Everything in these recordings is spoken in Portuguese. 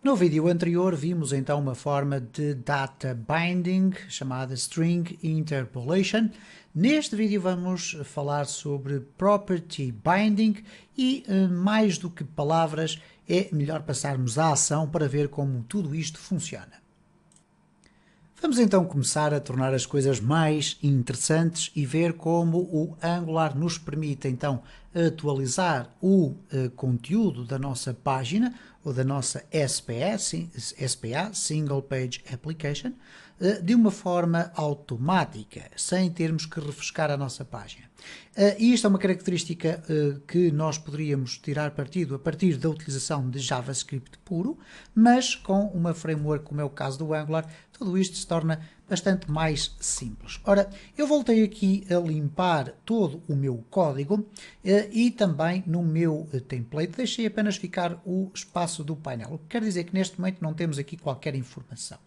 No vídeo anterior vimos então uma forma de data binding chamada string interpolation. Neste vídeo vamos falar sobre property binding e mais do que palavras é melhor passarmos à ação para ver como tudo isto funciona. Vamos então começar a tornar as coisas mais interessantes e ver como o Angular nos permite então atualizar o conteúdo da nossa página ou da nossa SPA, Single Page Application, de uma forma automática, sem termos que refrescar a nossa página. E isto é uma característica que nós poderíamos tirar partido a partir da utilização de JavaScript puro, mas com uma framework como é o caso do Angular, tudo isto se torna bastante mais simples. Ora, eu voltei aqui a limpar todo o meu código e também no meu template deixei apenas ficar o espaço do painel, o que quer dizer que neste momento não temos aqui qualquer informação.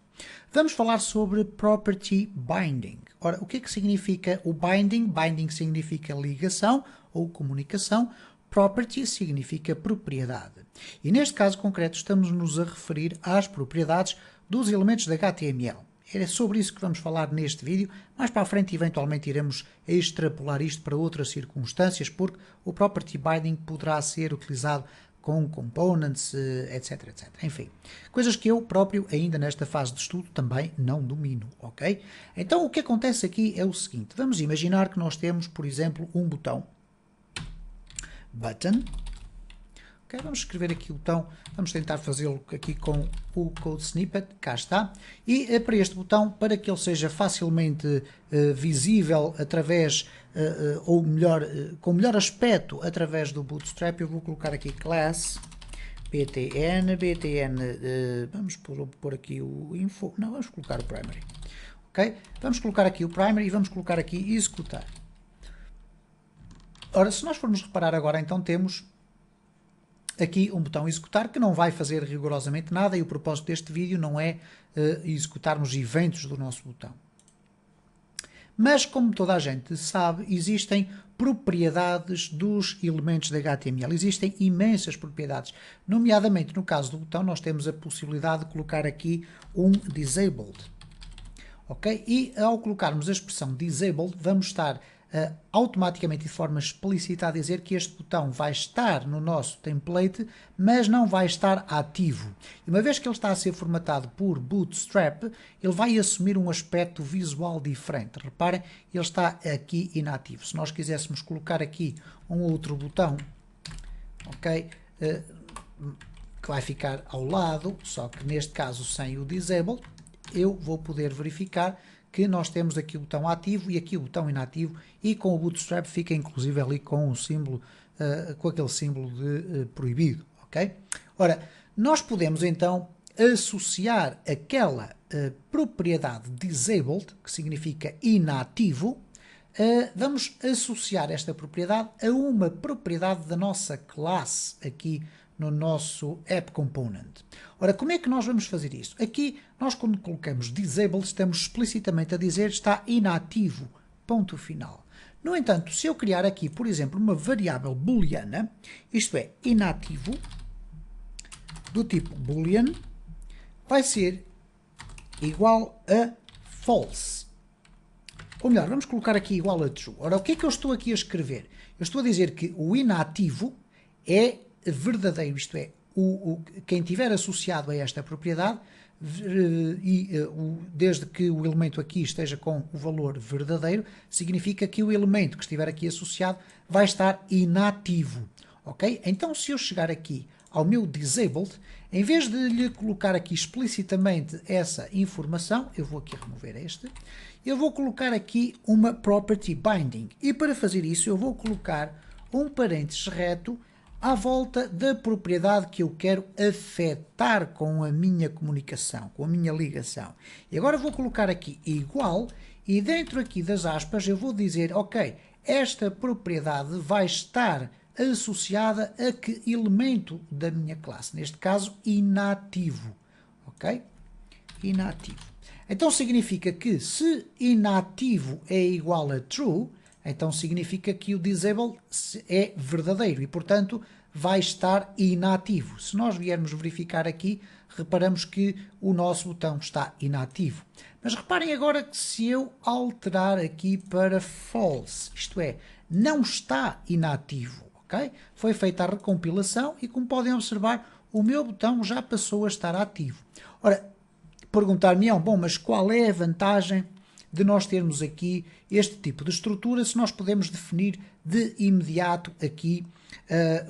Vamos falar sobre Property Binding. Ora, o que é que significa o binding? Binding significa ligação ou comunicação. Property significa propriedade. E neste caso concreto estamos-nos a referir às propriedades dos elementos de HTML. É sobre isso que vamos falar neste vídeo. Mais para a frente, eventualmente, iremos extrapolar isto para outras circunstâncias, porque o Property Binding poderá ser utilizado com components, etc, etc. Enfim, coisas que eu próprio, ainda nesta fase de estudo, também não domino, ok? Então, o que acontece aqui é o seguinte. Vamos imaginar que nós temos, por exemplo, um botão. Button. Okay, vamos escrever aqui o botão. Vamos tentar fazê-lo aqui com o code snippet. Cá está. E para este botão, para que ele seja facilmente visível através, ou melhor, com melhor aspecto através do Bootstrap, eu vou colocar aqui class btn, vamos pôr aqui o info, não, vamos colocar o primary. Ok? Vamos colocar aqui o primary e vamos colocar aqui executar. Ora, se nós formos reparar agora, então temos aqui um botão executar que não vai fazer rigorosamente nada e o propósito deste vídeo não é executarmos eventos do nosso botão. Mas, como toda a gente sabe, existem propriedades dos elementos de HTML. Existem imensas propriedades. Nomeadamente, no caso do botão, nós temos a possibilidade de colocar aqui um disabled. Ok? E ao colocarmos a expressão disabled, vamos estar automaticamente de forma explícita a dizer que este botão vai estar no nosso template, mas não vai estar ativo. E uma vez que ele está a ser formatado por Bootstrap, ele vai assumir um aspecto visual diferente. Reparem, ele está aqui inativo. Se nós quiséssemos colocar aqui um outro botão, ok, que vai ficar ao lado, só que neste caso sem o disable, eu vou poder verificar que nós temos aqui o botão ativo e aqui o botão inativo, e com o Bootstrap fica inclusive ali com o símbolo, com aquele símbolo de proibido, ok? Ora, nós podemos então associar aquela propriedade disabled, que significa inativo, vamos associar esta propriedade a uma propriedade da nossa classe aqui no nosso App Component. Ora, como é que nós vamos fazer isso? Aqui, nós quando colocamos disabled, estamos explicitamente a dizer está inativo, ponto final. No entanto, se eu criar aqui, por exemplo, uma variável booleana, isto é, inativo, do tipo boolean, vai ser igual a false. Ou melhor, vamos colocar aqui igual a true. Ora, o que é que eu estou aqui a escrever? Eu estou a dizer que o inativo é verdadeiro, isto é, quem tiver associado a esta propriedade, desde que o elemento aqui esteja com o valor verdadeiro, significa que o elemento que estiver aqui associado vai estar inativo. Ok? Então, se eu chegar aqui ao meu disabled, em vez de lhe colocar aqui explicitamente essa informação, eu vou aqui remover este, eu vou colocar aqui uma property binding. E para fazer isso, eu vou colocar um parênteses reto à volta da propriedade que eu quero afetar com a minha comunicação, com a minha ligação. E agora vou colocar aqui igual e dentro aqui das aspas eu vou dizer, ok, esta propriedade vai estar associada a que elemento da minha classe? Neste caso, inativo. Ok? Inativo. Então significa que se inativo é igual a true, então significa que o disable é verdadeiro e, portanto, vai estar inativo. Se nós viermos verificar aqui, reparamos que o nosso botão está inativo. Mas reparem agora que se eu alterar aqui para false, isto é, não está inativo, ok? Foi feita a recompilação e, como podem observar, o meu botão já passou a estar ativo. Ora, perguntar-me-ão, bom, mas qual é a vantagem de nós termos aqui este tipo de estrutura se nós podemos definir de imediato aqui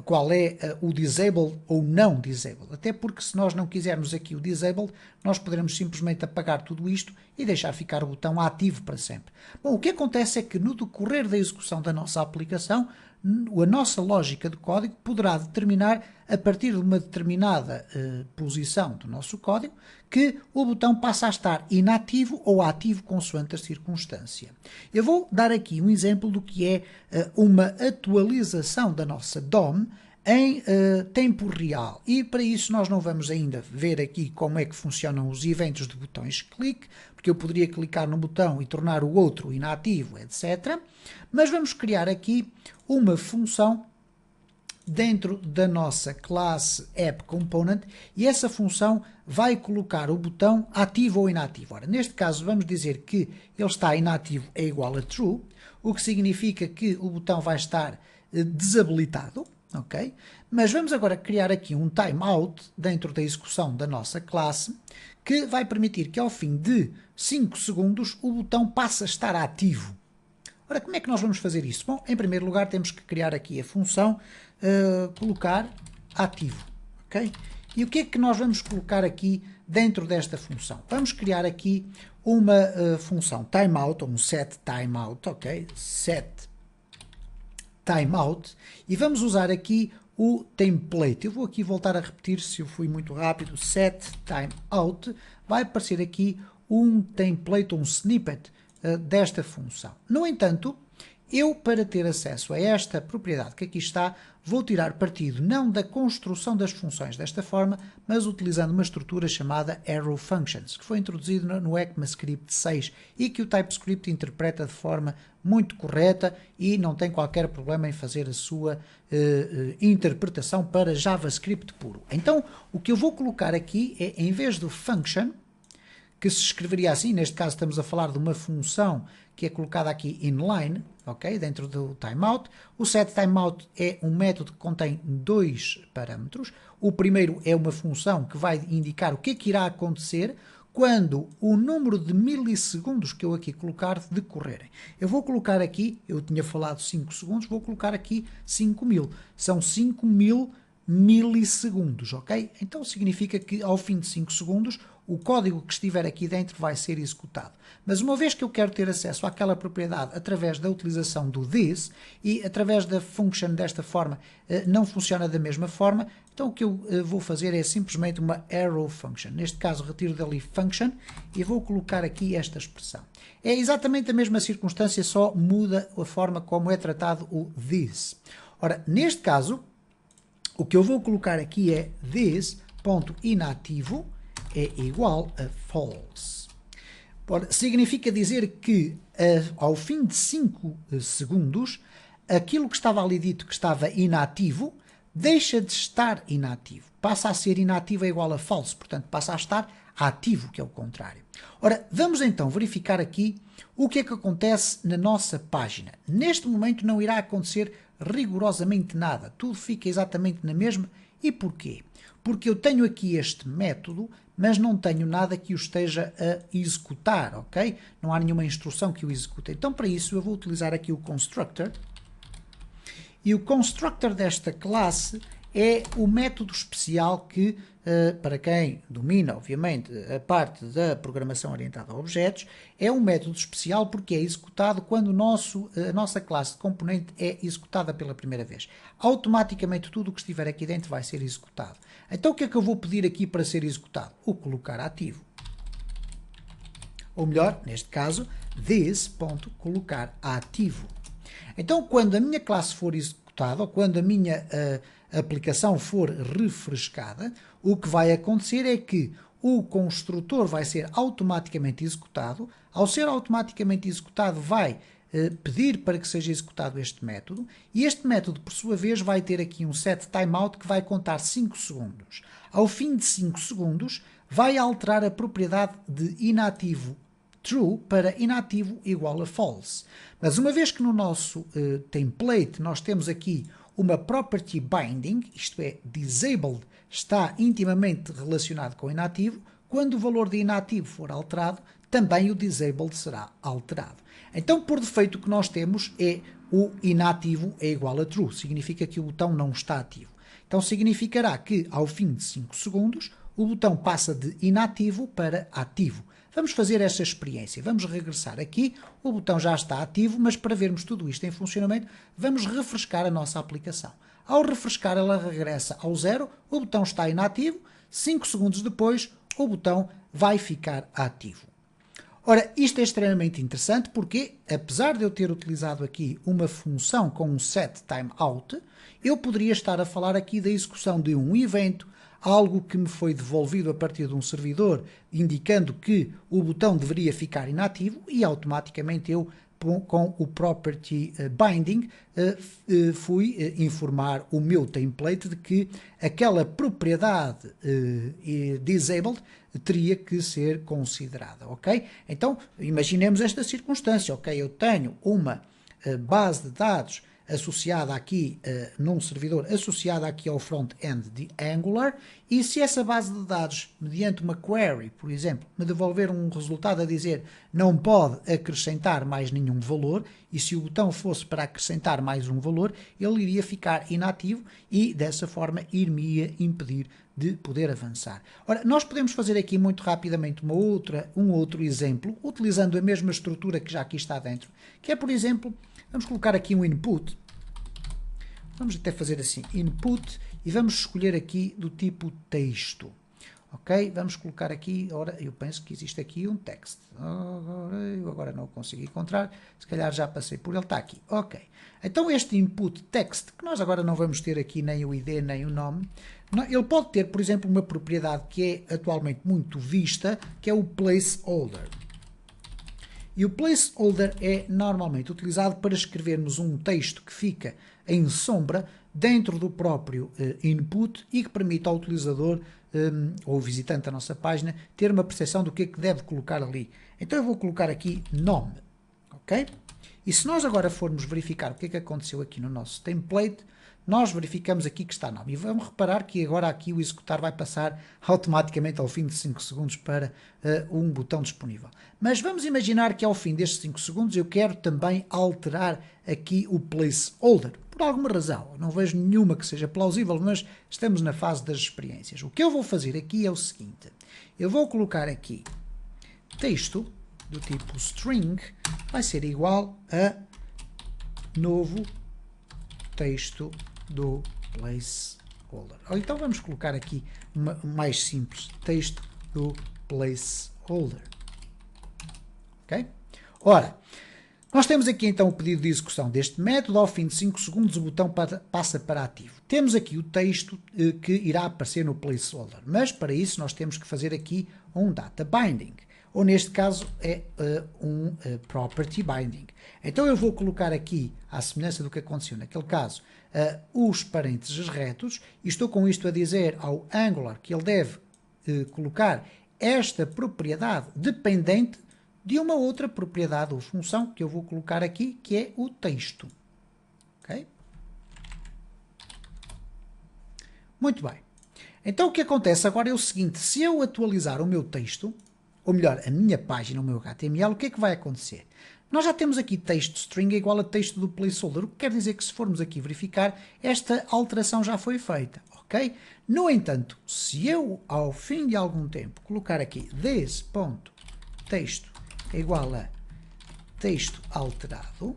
qual é o disabled ou não disabled? Até porque se nós não quisermos aqui o disabled, nós poderemos simplesmente apagar tudo isto e deixar ficar o botão ativo para sempre. Bom, o que acontece é que no decorrer da execução da nossa aplicação, a nossa lógica de código poderá determinar, a partir de uma determinada posição do nosso código, que o botão passa a estar inativo ou ativo consoante a circunstância. Eu vou dar aqui um exemplo do que é uma atualização da nossa DOM em tempo real. E para isso nós não vamos ainda ver aqui como é que funcionam os eventos de botões clique, porque eu poderia clicar no botão e tornar o outro inativo, etc. Mas vamos criar aqui uma função dentro da nossa classe AppComponent e essa função vai colocar o botão ativo ou inativo. Ora, neste caso vamos dizer que ele está inativo é igual a true, o que significa que o botão vai estar desabilitado, ok? Mas vamos agora criar aqui um timeout dentro da execução da nossa classe que vai permitir que ao fim de 5 segundos o botão passe a estar ativo. Ora, como é que nós vamos fazer isso? Bom, em primeiro lugar temos que criar aqui a função colocar ativo, ok? E o que é que nós vamos colocar aqui dentro desta função? Vamos criar aqui uma função timeout, ou um set timeout, ok? Set timeout, e vamos usar aqui o template. Eu vou aqui voltar a repetir se eu fui muito rápido. Set timeout, vai aparecer aqui um template, um snippet desta função. No entanto, eu, para ter acesso a esta propriedade que aqui está, vou tirar partido não da construção das funções desta forma, mas utilizando uma estrutura chamada Arrow Functions, que foi introduzida no ECMAScript 6 e que o TypeScript interpreta de forma muito correta e não tem qualquer problema em fazer a sua interpretação para JavaScript puro. Então, o que eu vou colocar aqui é, em vez do function, que se escreveria assim, neste caso estamos a falar de uma função que é colocada aqui inline, ok, dentro do timeout. O setTimeout é um método que contém 2 parâmetros. O primeiro é uma função que vai indicar o que é que irá acontecer quando o número de milissegundos que eu aqui colocar decorrerem. Eu vou colocar aqui, eu tinha falado 5 segundos, vou colocar aqui 5.000. São 5.000 milissegundos, ok? Então significa que ao fim de 5 segundos o código que estiver aqui dentro vai ser executado. Mas uma vez que eu quero ter acesso àquela propriedade através da utilização do this e através da function desta forma não funciona da mesma forma, então o que eu vou fazer é simplesmente uma arrow function. Neste caso retiro dali function e vou colocar aqui esta expressão. É exatamente a mesma circunstância, só muda a forma como é tratado o this. Ora, neste caso, o que eu vou colocar aqui é this.inativo é igual a false. Significa dizer que ao fim de 5 segundos, aquilo que estava ali dito que estava inativo, deixa de estar inativo. Passa a ser inativo é igual a false, portanto passa a estar ativo, que é o contrário. Ora, vamos então verificar aqui o que é que acontece na nossa página. Neste momento não irá acontecer rigorosamente nada, tudo fica exatamente na mesma. E porquê? Porque eu tenho aqui este método, mas não tenho nada que o esteja a executar, ok? Não há nenhuma instrução que o execute. Então, para isso, eu vou utilizar aqui o constructor. E o constructor desta classe é o método especial que, para quem domina, obviamente, a parte da programação orientada a objetos, é um método especial porque é executado quando a nossa classe de componente é executada pela primeira vez. Automaticamente tudo o que estiver aqui dentro vai ser executado. Então o que é que eu vou pedir aqui para ser executado? O colocar ativo. Ou melhor, neste caso, this.colocar ativo. Então quando a minha classe for executada, ou quando a minha aplicação for refrescada, o que vai acontecer é que o construtor vai ser automaticamente executado. Ao ser automaticamente executado, vai pedir para que seja executado este método, e este método, por sua vez, vai ter aqui um set timeout que vai contar 5 segundos. Ao fim de 5 segundos, vai alterar a propriedade de inativo true para inativo igual a false. Mas uma vez que no nosso template nós temos aqui uma property binding, isto é, disabled está intimamente relacionado com inativo, quando o valor de inativo for alterado, também o disabled será alterado. Então, por defeito, o que nós temos é o inativo é igual a true, significa que o botão não está ativo. Então, significará que, ao fim de 5 segundos, o botão passa de inativo para ativo. Vamos fazer esta experiência. Vamos regressar aqui. O botão já está ativo, mas para vermos tudo isto em funcionamento, vamos refrescar a nossa aplicação. Ao refrescar, ela regressa ao zero, o botão está inativo. 5 segundos depois, o botão vai ficar ativo. Ora, isto é extremamente interessante porque, apesar de eu ter utilizado aqui uma função com um set timeout, eu poderia estar a falar aqui da execução de um evento, algo que me foi devolvido a partir de um servidor, indicando que o botão deveria ficar inativo, e automaticamente eu, com o property binding, fui informar o meu template de que aquela propriedade disabled teria que ser considerada, ok? Então, imaginemos esta circunstância, ok? Eu tenho uma base de dados associada aqui, num servidor associada aqui ao front-end de Angular, e se essa base de dados, mediante uma query, por exemplo, me devolver um resultado a dizer não pode acrescentar mais nenhum valor, e se o botão fosse para acrescentar mais um valor, ele iria ficar inativo e dessa forma ir-me impedir de poder avançar. Ora, nós podemos fazer aqui muito rapidamente um outro exemplo, utilizando a mesma estrutura que já aqui está dentro, que é, por exemplo, vamos colocar aqui um input. Vamos até fazer assim, input, e vamos escolher aqui do tipo texto. Ok? Vamos colocar aqui, ora, eu penso que existe aqui um text. Eu agora não o consigo encontrar, se calhar já passei por ele, está aqui. Ok. Então este input text, que nós agora não vamos ter aqui nem o ID nem o nome, ele pode ter, por exemplo, uma propriedade que é atualmente muito vista, que é o placeholder. E o placeholder é normalmente utilizado para escrevermos um texto que fica em sombra dentro do próprio input e que permite ao utilizador ou visitante da nossa página ter uma percepção do que é que deve colocar ali. Então eu vou colocar aqui nome, ok? E se nós agora formos verificar o que é que aconteceu aqui no nosso template, nós verificamos aqui que está nome. E vamos reparar que agora aqui o executar vai passar automaticamente ao fim de 5 segundos para um botão disponível. Mas vamos imaginar que ao fim destes 5 segundos eu quero também alterar aqui o placeholder. Por alguma razão, não vejo nenhuma que seja plausível, mas estamos na fase das experiências. O que eu vou fazer aqui é o seguinte. Eu vou colocar aqui texto do tipo string, vai ser igual a novo texto do placeholder. Então vamos colocar aqui mais simples, texto do placeholder. Ok? Ora, nós temos aqui então o pedido de execução deste método. Ao fim de 5 segundos o botão passa para ativo. Temos aqui o texto que irá aparecer no placeholder, mas para isso nós temos que fazer aqui um data binding, ou neste caso é um property binding. Então eu vou colocar aqui, à semelhança do que aconteceu naquele caso, os parênteses retos, e estou com isto a dizer ao Angular que ele deve colocar esta propriedade dependente de uma outra propriedade ou função que eu vou colocar aqui, que é o texto. Ok? Muito bem. Então o que acontece agora é o seguinte, se eu atualizar o meu texto, ou melhor, a minha página, o meu HTML, o que é que vai acontecer? Nós já temos aqui texto string igual a texto do placeholder, o que quer dizer que se formos aqui verificar, esta alteração já foi feita, ok? No entanto, se eu, ao fim de algum tempo, colocar aqui this.texto é igual a texto alterado,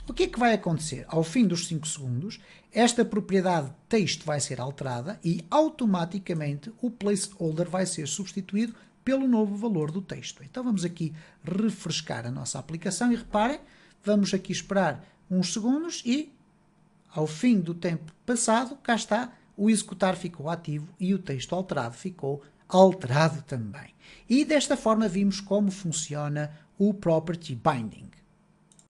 o que é que vai acontecer? Ao fim dos 5 segundos, esta propriedade texto vai ser alterada e automaticamente o placeholder vai ser substituído pelo novo valor do texto. Então vamos aqui refrescar a nossa aplicação e reparem, vamos aqui esperar uns segundos e ao fim do tempo passado, cá está, o executar ficou ativo e o texto alterado ficou alterado também. E desta forma vimos como funciona o property binding.